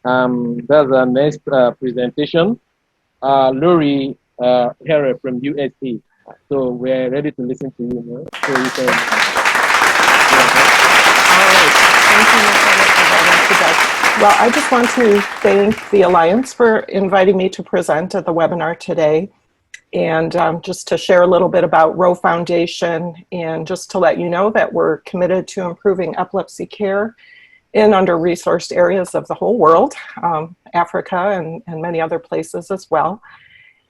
That's our next presentation. Lori Hairrell from USA. So we're ready to listen to you now. So you can. All right. Thank you, Ms. for that introduction. Well, I just want to thank the Alliance for inviting me to present at the webinar today. And just to share a little bit about ROW Foundation, and just to let you know that we're committed to improving epilepsy care in under-resourced areas of the whole world, Africa and many other places as well.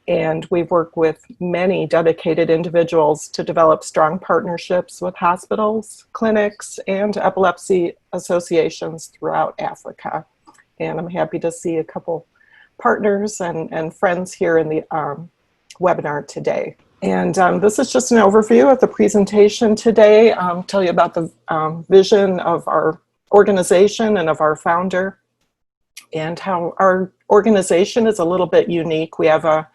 And we've worked with many dedicated individuals to develop strong partnerships with hospitals, clinics, and epilepsy associations throughout Africa. And I'm happy to see a couple partners and friends here in the webinar today. And this is just an overview of the presentation today. Tell you about the vision of our organization and of our founder, and how our organization is a little bit unique. We have a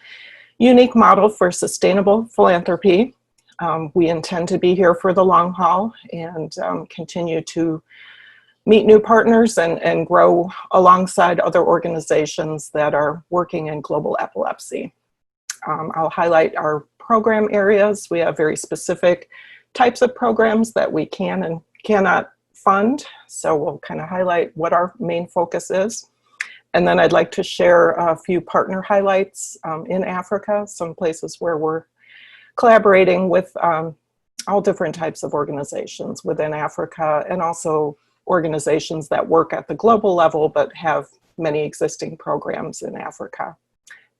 unique model for sustainable philanthropy. We intend to be here for the long haul and continue to meet new partners and grow alongside other organizations that are working in global epilepsy. I'll highlight our program areas. We have very specific types of programs that we can and cannot fund. So we'll kind of highlight what our main focus is. And then I'd like to share a few partner highlights in Africa, some places where we're collaborating with all different types of organizations within Africa, and also organizations that work at the global level but have many existing programs in Africa.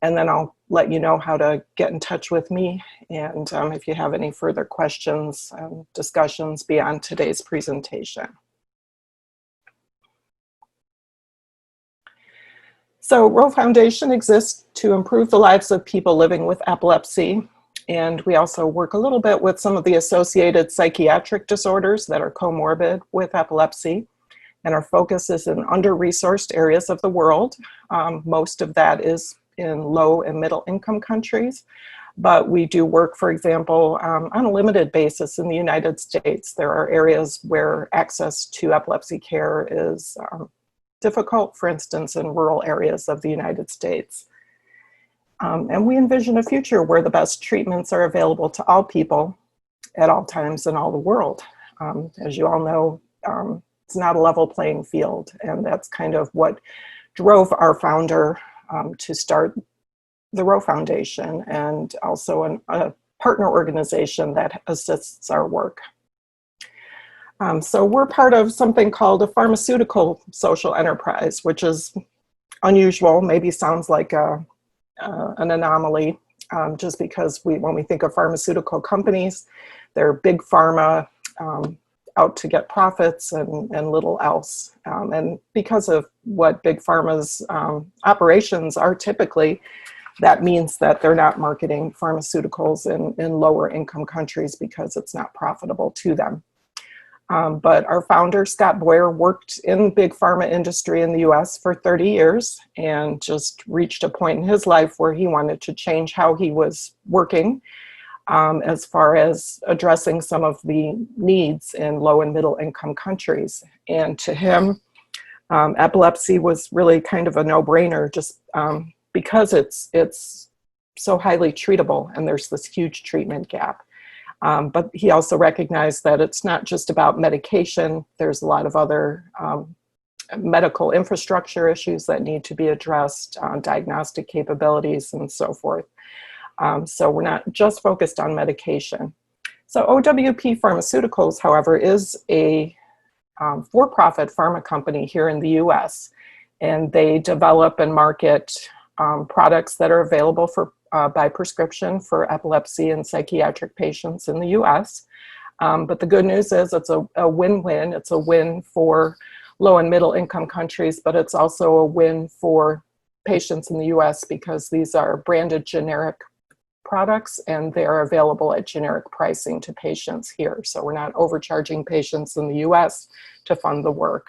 And then I'll let you know how to get in touch with me, and if you have any further questions, discussions beyond today's presentation. So ROW Foundation exists to improve the lives of people living with epilepsy. And we also work a little bit with some of the associated psychiatric disorders that are comorbid with epilepsy. And our focus is in under-resourced areas of the world. Most of that is in low and middle income countries. But we do work, for example, on a limited basis in the United States. There are areas where access to epilepsy care is difficult, for instance, in rural areas of the United States. And we envision a future where the best treatments are available to all people at all times in all the world. As you all know, it's not a level playing field, and that's kind of what drove our founder to start the ROW Foundation, and also a partner organization that assists our work. So we're part of something called a pharmaceutical social enterprise, which is unusual, maybe sounds like an anomaly, just because when we think of pharmaceutical companies, they're big pharma out to get profits and little else. And because of what big pharma's operations are typically, that means that they're not marketing pharmaceuticals in lower income countries because it's not profitable to them. But our founder, Scott Boyer, worked in big pharma industry in the US for 30 years and just reached a point in his life where he wanted to change how he was working as far as addressing some of the needs in low and middle income countries. And to him, epilepsy was really kind of a no-brainer, just because it's so highly treatable and there's this huge treatment gap. But he also recognized that it's not just about medication. There's a lot of other medical infrastructure issues that need to be addressed, diagnostic capabilities and so forth. So we're not just focused on medication. So OWP Pharmaceuticals, however, is a for-profit pharma company here in the US, and they develop and market products that are available for by prescription for epilepsy and psychiatric patients in the US. But the good news is it's a win-win. It's a win for low and middle income countries, but it's also a win for patients in the US because these are branded generic products and they are available at generic pricing to patients here. So we're not overcharging patients in the US to fund the work.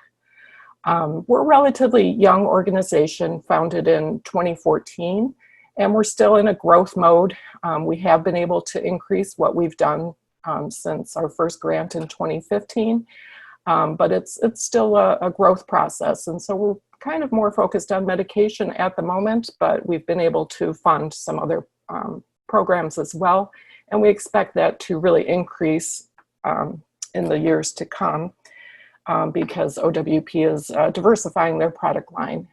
We're a relatively young organization founded in 2014. And we're still in a growth mode. We have been able to increase what we've done since our first grant in 2015. But it's still a growth process. And so we're kind of more focused on medication at the moment, but we've been able to fund some other programs as well. And we expect that to really increase in the years to come because OWP is diversifying their product line.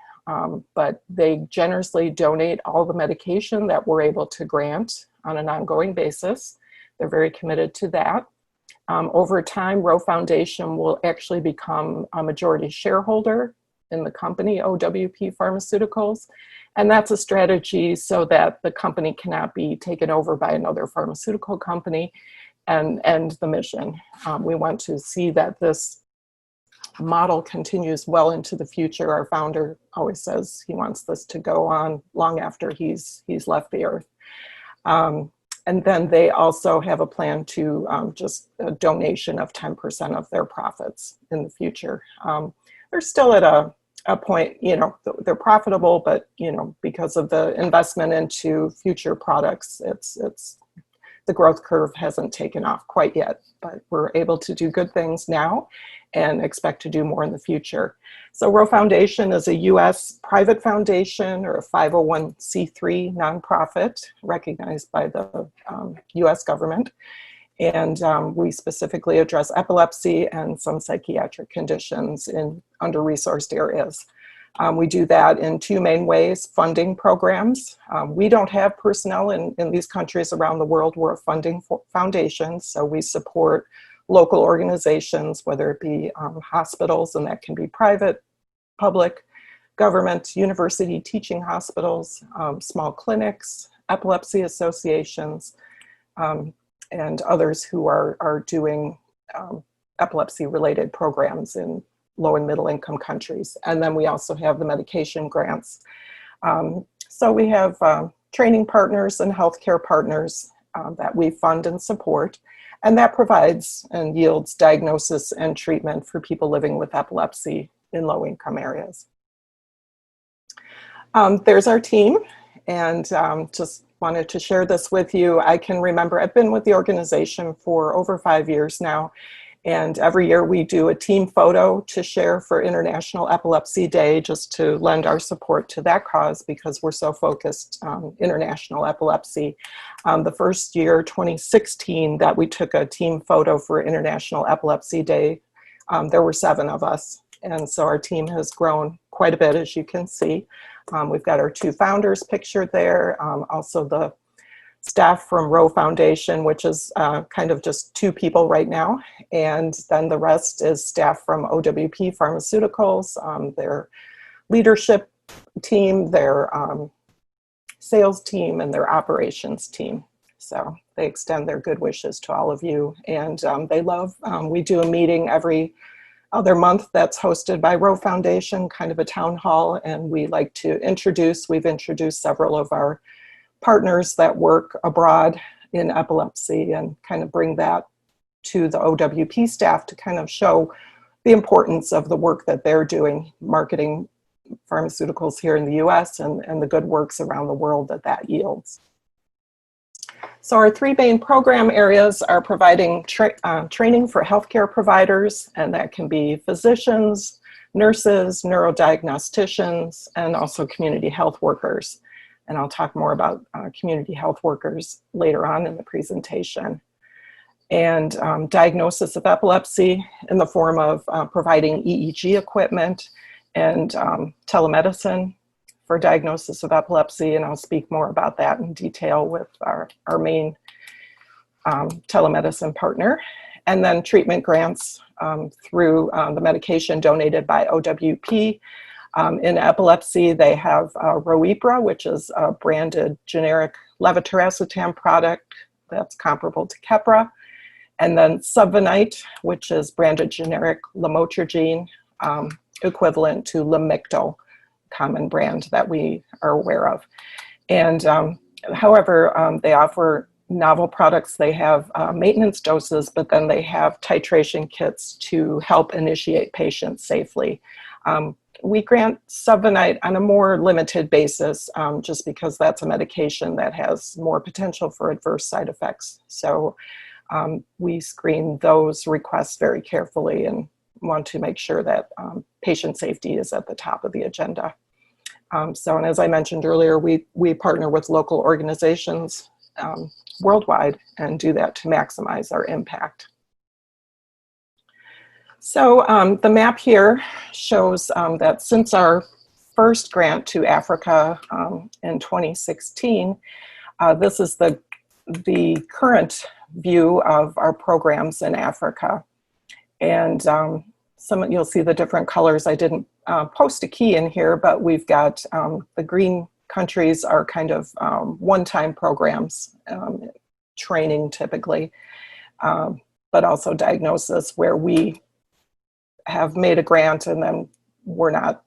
But they generously donate all the medication that we're able to grant on an ongoing basis. They're very committed to that. Over time, ROW Foundation will actually become a majority shareholder in the company, OWP Pharmaceuticals. And that's a strategy so that the company cannot be taken over by another pharmaceutical company and end the mission. We want to see that this model continues well into the future. Our founder always says he wants this to go on long after he's left the earth. And then they also have a plan to just a donation of 10% of their profits in the future. They're still at a point, you know, they're profitable, but, you know, because of the investment into future products, it's the growth curve hasn't taken off quite yet, but we're able to do good things now and expect to do more in the future. So ROW Foundation is a US private foundation or a 501c3 nonprofit recognized by the US government. And we specifically address epilepsy and some psychiatric conditions in under-resourced areas. We do that in two main ways: funding programs. We don't have personnel in these countries around the world. We're a funding foundation, so we support local organizations, whether it be hospitals, and that can be private, public, government, university teaching hospitals, small clinics, epilepsy associations, and others who are doing epilepsy-related programs in low and middle income countries. And then we also have the medication grants. So we have training partners and healthcare partners that we fund and support, and that provides and yields diagnosis and treatment for people living with epilepsy in low income areas. There's our team, and just wanted to share this with you. I can remember I've been with the organization for over 5 years now, and every year we do a team photo to share for International Epilepsy Day, just to lend our support to that cause because we're so focused on international epilepsy. The first year, 2016, that we took a team photo for International Epilepsy Day, there were 7 of us. And so our team has grown quite a bit, as you can see. We've got our 2 founders pictured there, also the staff from ROW Foundation, which is kind of just 2 people right now. And then the rest is staff from OWP Pharmaceuticals, their leadership team, their sales team, and their operations team. So they extend their good wishes to all of you. And they love, we do a meeting every other month that's hosted by ROW Foundation, kind of a town hall, and we like to we've introduced several of our partners that work abroad in epilepsy and kind of bring that to the OWP staff to kind of show the importance of the work that they're doing, marketing pharmaceuticals here in the US and the good works around the world that yields. So our 3 main program areas are providing training for healthcare providers, and that can be physicians, nurses, neurodiagnosticians, and also community health workers. And I'll talk more about community health workers later on in the presentation. And diagnosis of epilepsy in the form of providing EEG equipment and telemedicine for diagnosis of epilepsy, and I'll speak more about that in detail with our main telemedicine partner. And then treatment grants through the medication donated by OWP. In epilepsy, they have Roipra, which is a branded generic levetiracetam product that's comparable to Keppra. And then Subvanite, which is branded generic lamotrigine, equivalent to Lamictal, common brand that we are aware of. And however, they offer novel products. They have maintenance doses, but then they have titration kits to help initiate patients safely. We grant Subvanite on a more limited basis just because that's a medication that has more potential for adverse side effects. So we screen those requests very carefully and want to make sure that patient safety is at the top of the agenda. And as I mentioned earlier, we partner with local organizations worldwide and do that to maximize our impact. So the map here shows that since our first grant to Africa in 2016, this is the current view of our programs in Africa. And you'll see the different colors. I didn't post a key in here, but we've got the green countries are kind of one-time programs, training typically, but also diagnosis where we have made a grant and then we're not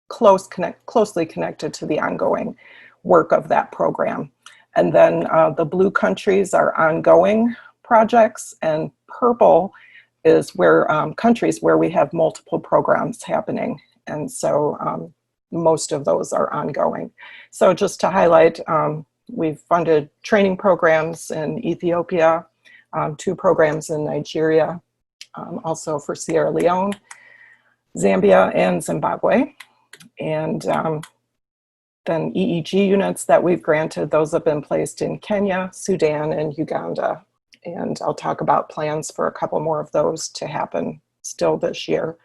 closely connected to the ongoing work of that program. And then the blue countries are ongoing projects, and purple is where countries where we have multiple programs happening. And so most of those are ongoing. So just to highlight, we've funded training programs in Ethiopia, 2 programs in Nigeria, also for Sierra Leone, Zambia, and Zimbabwe. And then EEG units that we've granted, those have been placed in Kenya, Sudan, and Uganda. And I'll talk about plans for a couple more of those to happen still this year.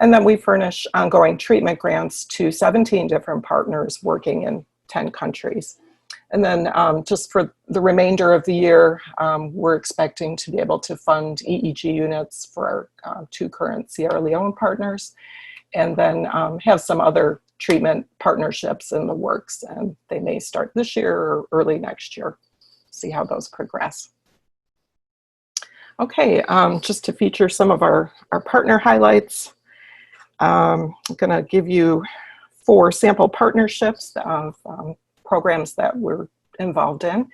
And then we furnish ongoing treatment grants to 17 different partners working in 10 countries. And then just for the remainder of the year, we're expecting to be able to fund EEG units for our 2 current Sierra Leone partners, and then have some other treatment partnerships in the works, and they may start this year or early next year. See how those progress. Okay, just to feature some of our partner highlights, I'm gonna give you 4 sample partnerships of programs that we're involved in.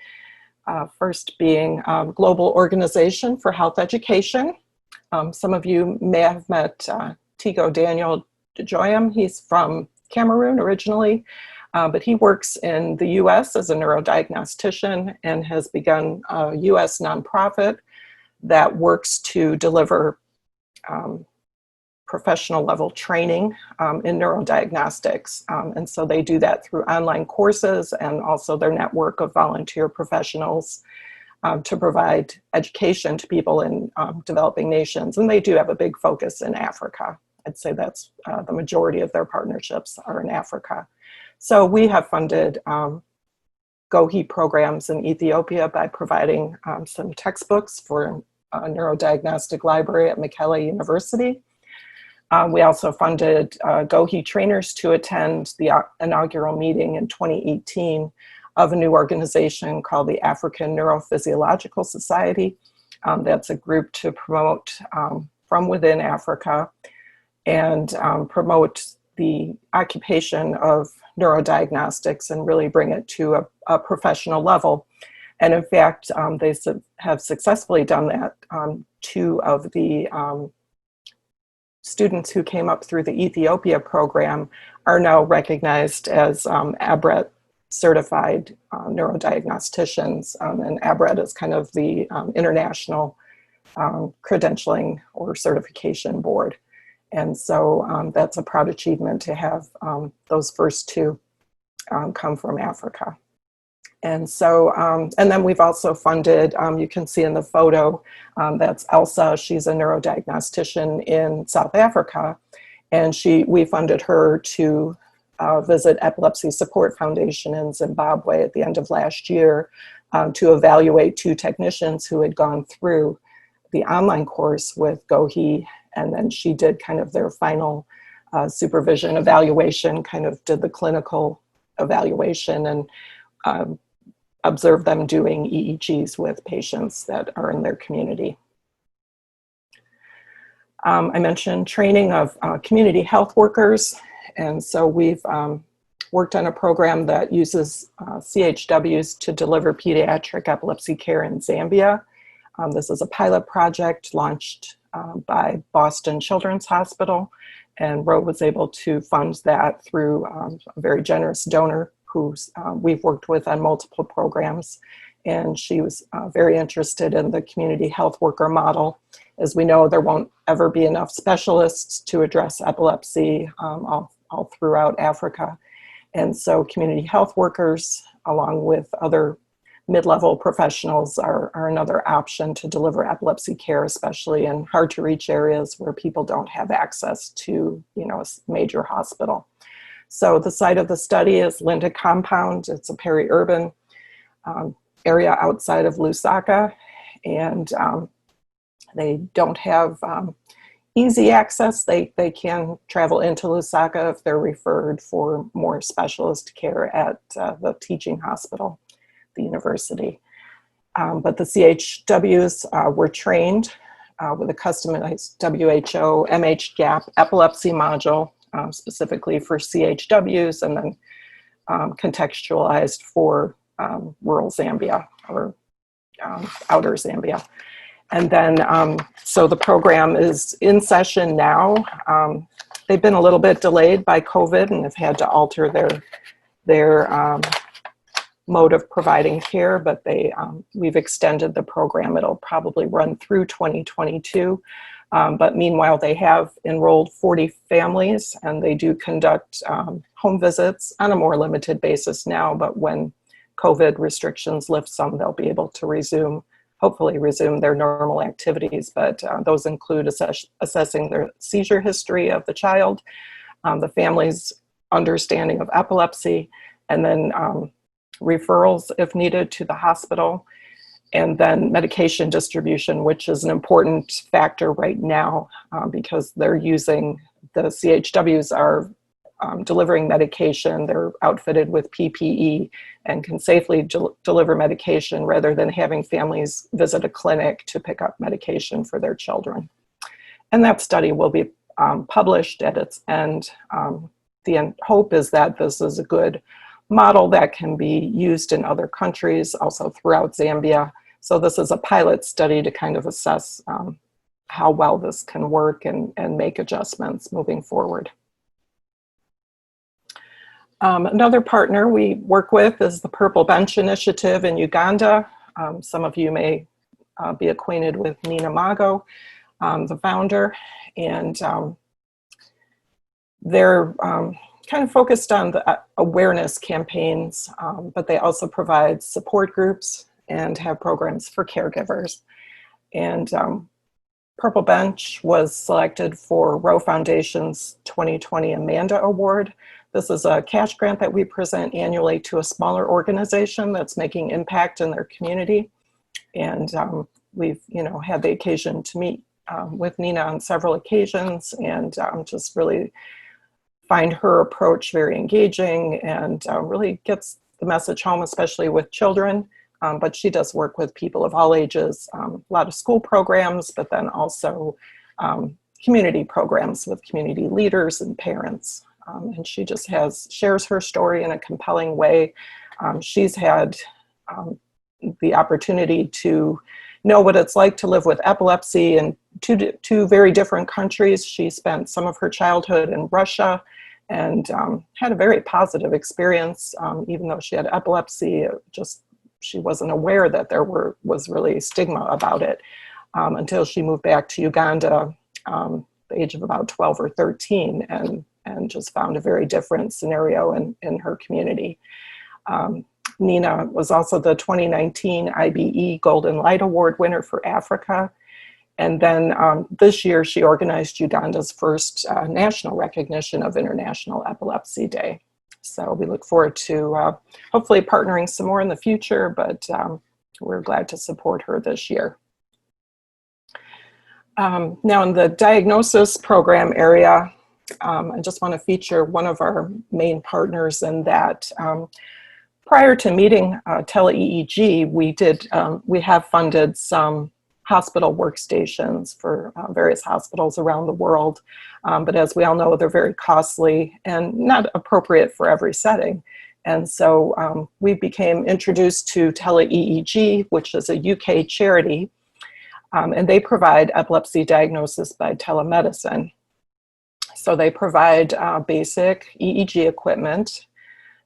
First being Global Organization for Health Education. Some of you may have met Tigo Daniel DeJoyam. He's from Cameroon originally, but he works in the US as a neurodiagnostician and has begun a US nonprofit that works to deliver professional level training in neurodiagnostics. And so they do that through online courses and also their network of volunteer professionals to provide education to people in developing nations. And they do have a big focus in Africa. I'd say that's the majority of their partnerships are in Africa. So we have funded GOHI programs in Ethiopia by providing some textbooks for a neurodiagnostic library at Mekelle University. We also funded GOHI trainers to attend the inaugural meeting in 2018 of a new organization called the African Neurophysiological Society. That's a group to promote from within Africa and promote the occupation of neurodiagnostics and really bring it to a professional level. And in fact, they have successfully done that. 2 of the students who came up through the Ethiopia program are now recognized as ABRET certified neurodiagnosticians. And ABRET is kind of the international credentialing or certification board. And so that's a proud achievement to have those first 2 come from Africa. And so, and then we've also funded, you can see in the photo, that's Elsa. She's a neurodiagnostician in South Africa. And we funded her to visit Epilepsy Support Foundation in Zimbabwe at the end of last year to evaluate 2 technicians who had gone through the online course with GOHI. And then she did kind of their final supervision evaluation, kind of did the clinical evaluation and observe them doing EEGs with patients that are in their community. I mentioned training of community health workers. And so we've worked on a program that uses CHWs to deliver pediatric epilepsy care in Zambia. This is a pilot project launched by Boston Children's Hospital, and ROW was able to fund that through a very generous donor who we've worked with on multiple programs And she was very interested in the community health worker model. As we know, there won't ever be enough specialists to address epilepsy all throughout Africa. And so community health workers, along with other mid-level professionals, are another option to deliver epilepsy care, especially in hard-to-reach areas where people don't have access to, a major hospital. So the site of the study is Linda Compound. It's a peri-urban area outside of Lusaka, and they don't have easy access. They can travel into Lusaka if they're referred for more specialist care at the teaching hospital, the university. But the CHWs were trained with a customized WHO MH-GAP epilepsy module, specifically for CHWs, and then contextualized for rural Zambia or outer Zambia. And then, so the program is in session now. They've been a little bit delayed by COVID and have had to alter their mode of providing care, but we've extended the program. It'll probably run through 2022. But meanwhile, they have enrolled 40 families, and they do conduct home visits on a more limited basis now, but when COVID restrictions lift some, they'll be able to hopefully resume their normal activities. But those include assessing their seizure history of the child, the family's understanding of epilepsy, and then referrals if needed to the hospital, and then medication distribution, which is an important factor right now because they're using, the CHWs are delivering medication. They're outfitted with PPE and can safely deliver medication rather than having families visit a clinic to pick up medication for their children. And that study will be published at its end. The hope is that this is a good model that can be used in other countries, also throughout Zambia. So this is a pilot study to kind of assess how well this can work and make adjustments moving forward. Another partner we work with is the Purple Bench Initiative in Uganda. Some of you may be acquainted with Nina Mago, the founder, and they're kind of focused on the awareness campaigns, but they also provide support groups and have programs for caregivers. And Purple Bench was selected for ROW Foundation's 2020 Amanda Award. This is a cash grant that we present annually to a smaller organization that's making impact in their community. And we've had the occasion to meet with Nina on several occasions, and just really find her approach very engaging and really gets the message home, especially with children. But she does work with people of all ages, a lot of school programs, but then also community programs with community leaders and parents. And she just shares her story in a compelling way. She's had the opportunity to know what it's like to live with epilepsy in two very different countries. She spent some of her childhood in Russia and had a very positive experience. Even though she had epilepsy, she wasn't aware that there was really stigma about it until she moved back to Uganda at the age of about 12 or 13 and just found a very different scenario in her community. Nina was also the 2019 IBE Golden Light Award winner for Africa. And then this year she organized Uganda's first national recognition of International Epilepsy Day. So we look forward to hopefully partnering some more in the future, but we're glad to support her this year. Now in the diagnosis program area, I just want to feature one of our main partners in that. Prior to meeting TeleEeg, we have funded some hospital workstations for various hospitals around the world. But as we all know, they're very costly and not appropriate for every setting. And so we became introduced to TeleEeg, which is a UK charity, and they provide epilepsy diagnosis by telemedicine. So they provide basic EEG equipment.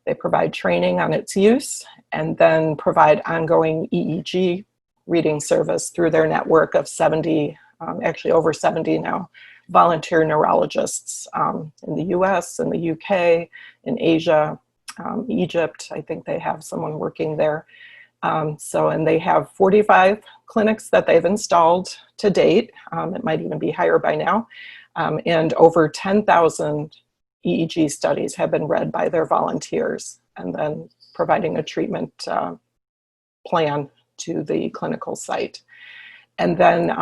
They provide training on its use and then provide ongoing EEG reading service through their network of 70, actually over 70 now, volunteer neurologists in the US, in the UK, in Asia, Egypt. I think they have someone working there. And they have 45 clinics that they've installed to date. It might even be higher by now. And over 10,000 EEG studies have been read by their volunteers, and then providing a treatment plan to the clinical site. And then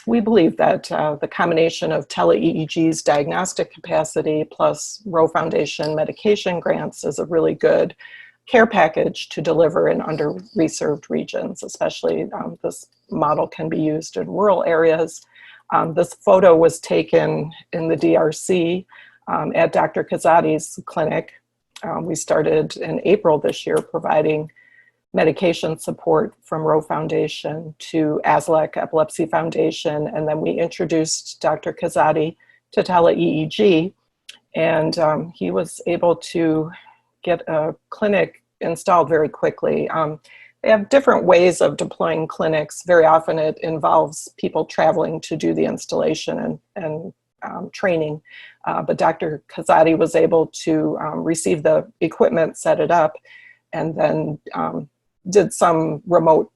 we believe that the combination of TeleEEG's diagnostic capacity plus ROW Foundation medication grants is a really good care package to deliver in under-reserved regions, especially this model can be used in rural areas. This photo was taken in the DRC at Dr. Kazadi's clinic. We started in April this year providing medication support from ROW Foundation to ASLEC, Epilepsy Foundation, and then we introduced Dr. Kazadi to TeleEEG, and he was able to get a clinic installed very quickly. They have different ways of deploying clinics. Very often it involves people traveling to do the installation and training. But Dr. Kazadi was able to receive the equipment, set it up, and then did some remote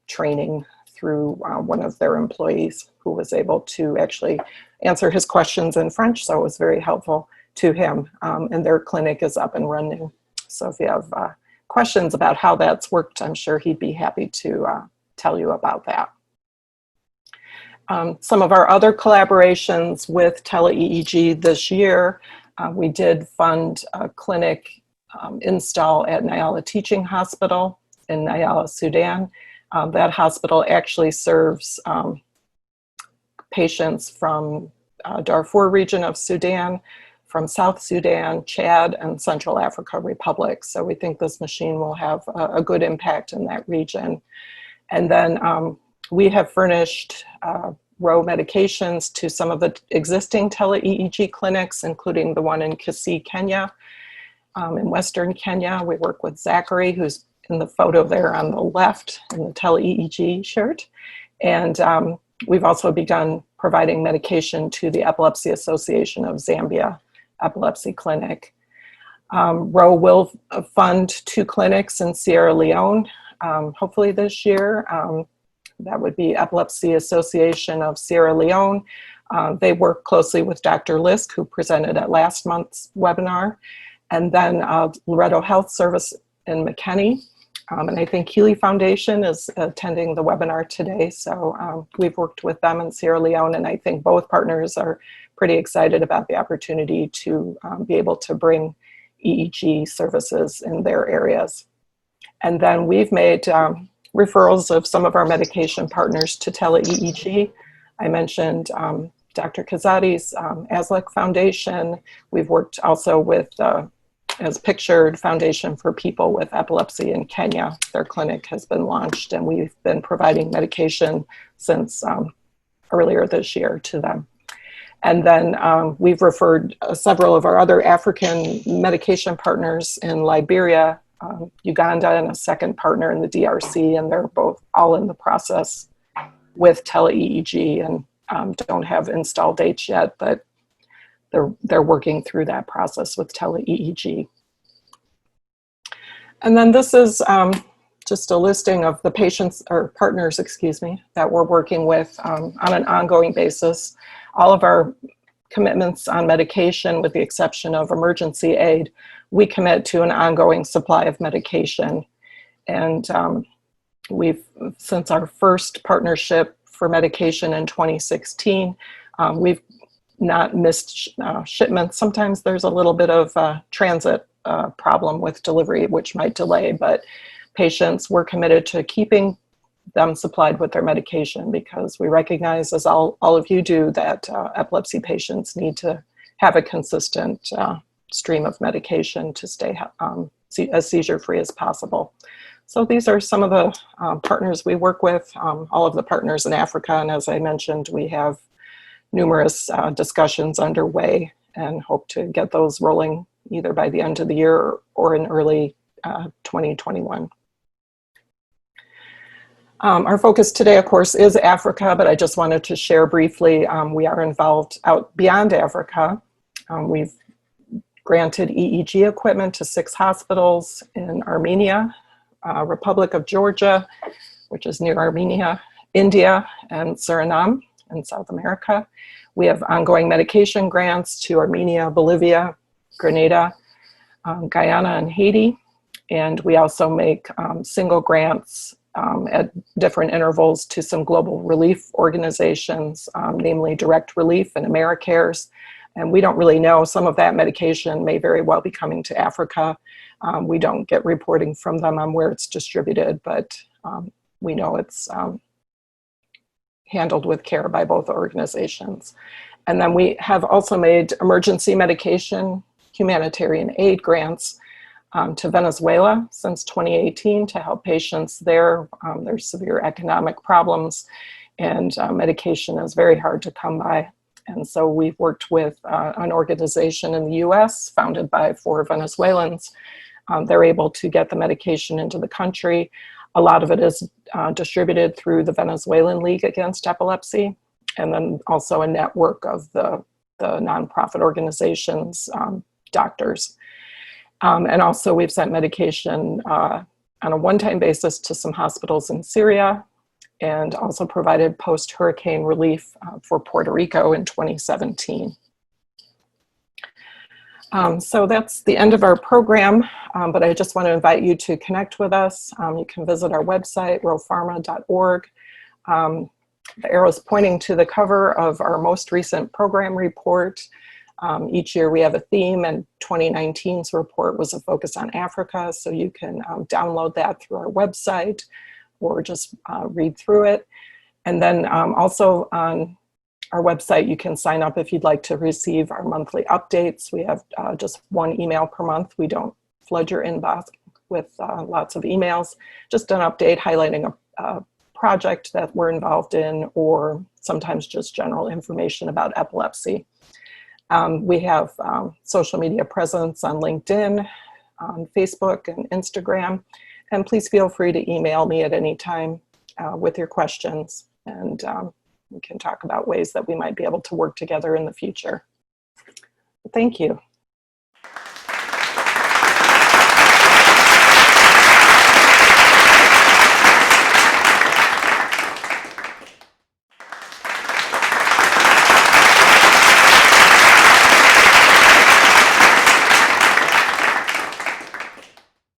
training through one of their employees who was able to actually answer his questions in French. So it was very helpful to him. And their clinic is up and running. So if you have questions about how that's worked, I'm sure he'd be happy to tell you about that. Some of our other collaborations with TeleEEG this year, we did fund a clinic install at Nyala Teaching Hospital in Nyala, Sudan. That hospital actually serves patients from Darfur region of Sudan, from South Sudan, Chad, and Central Africa Republic. So we think this machine will have a good impact in that region. And then we have furnished ROW medications to some of the existing TeleEEG clinics, including the one in Kisii, Kenya. In Western Kenya, we work with Zachary, who's in the photo there on the left in the TeleEEG shirt. And we've also begun providing medication to the Epilepsy Association of Zambia Epilepsy Clinic. ROW will fund 2 clinics in Sierra Leone, hopefully this year. That would be Epilepsy Association of Sierra Leone. They work closely with Dr. Lisk, who presented at last month's webinar. And then Loretto Health Service in McKinney. And I think Healy Foundation is attending the webinar today. So we've worked with them in Sierra Leone, and I think both partners are pretty excited about the opportunity to be able to bring EEG services in their areas. And then we've made referrals of some of our medication partners to TeleEEG. I mentioned Dr. Kazadi's ASLEC Foundation. We've worked also with, as pictured, Foundation for People with Epilepsy in Kenya. Their clinic has been launched, and we've been providing medication since earlier this year to them. And then we've referred several of our other African medication partners in Liberia, Uganda, and a second partner in the DRC, and they're both all in the process with TeleEEG and don't have install dates yet, but they're working through that process with TeleEEG. And then this is just a listing of the patients or partners, excuse me, that we're working with on an ongoing basis. All of our commitments on medication, with the exception of emergency aid, we commit to an ongoing supply of medication. And we've, since our first partnership for medication in 2016, we've not missed shipments. Sometimes there's a little bit of transit problem with delivery, which might delay, but patients, we're committed to keeping them supplied with their medication, because we recognize, as all of you do, that epilepsy patients need to have a consistent stream of medication to stay as seizure-free as possible. So these are some of the partners we work with, all of the partners in Africa, and as I mentioned, we have numerous discussions underway and hope to get those rolling either by the end of the year or in early 2021. Our focus today, of course, is Africa, but I just wanted to share briefly, we are involved out beyond Africa. We've granted EEG equipment to 6 hospitals in Armenia, Republic of Georgia, which is near Armenia, India, and Suriname in South America. We have ongoing medication grants to Armenia, Bolivia, Grenada, Guyana, and Haiti. And we also make single grants at different intervals to some global relief organizations, namely Direct Relief and AmeriCares. And we don't really know, some of that medication may very well be coming to Africa. We don't get reporting from them on where it's distributed, but we know it's handled with care by both organizations. And then we have also made emergency medication humanitarian aid grants to Venezuela since 2018 to help patients there. There's severe economic problems, and medication is very hard to come by. And so we've worked with an organization in the US founded by 4 Venezuelans. They're able to get the medication into the country. A lot of it is distributed through the Venezuelan League Against Epilepsy, and then also a network of the nonprofit organizations, doctors. And also we've sent medication on a one-time basis to some hospitals in Syria, and also provided post-hurricane relief for Puerto Rico in 2017. So that's the end of our program, but I just want to invite you to connect with us. You can visit our website, rowpharma.org. The arrow's pointing to the cover of our most recent program report. Each year we have a theme, and 2019's report was a focus on Africa, so you can download that through our website or just read through it. And then also on our website, you can sign up if you'd like to receive our monthly updates. We have just 1 email per month. We don't flood your inbox with lots of emails, just an update highlighting a project that we're involved in, or sometimes just general information about epilepsy. We have social media presence on LinkedIn, on Facebook and Instagram, and please feel free to email me at any time with your questions, and we can talk about ways that we might be able to work together in the future. Thank you.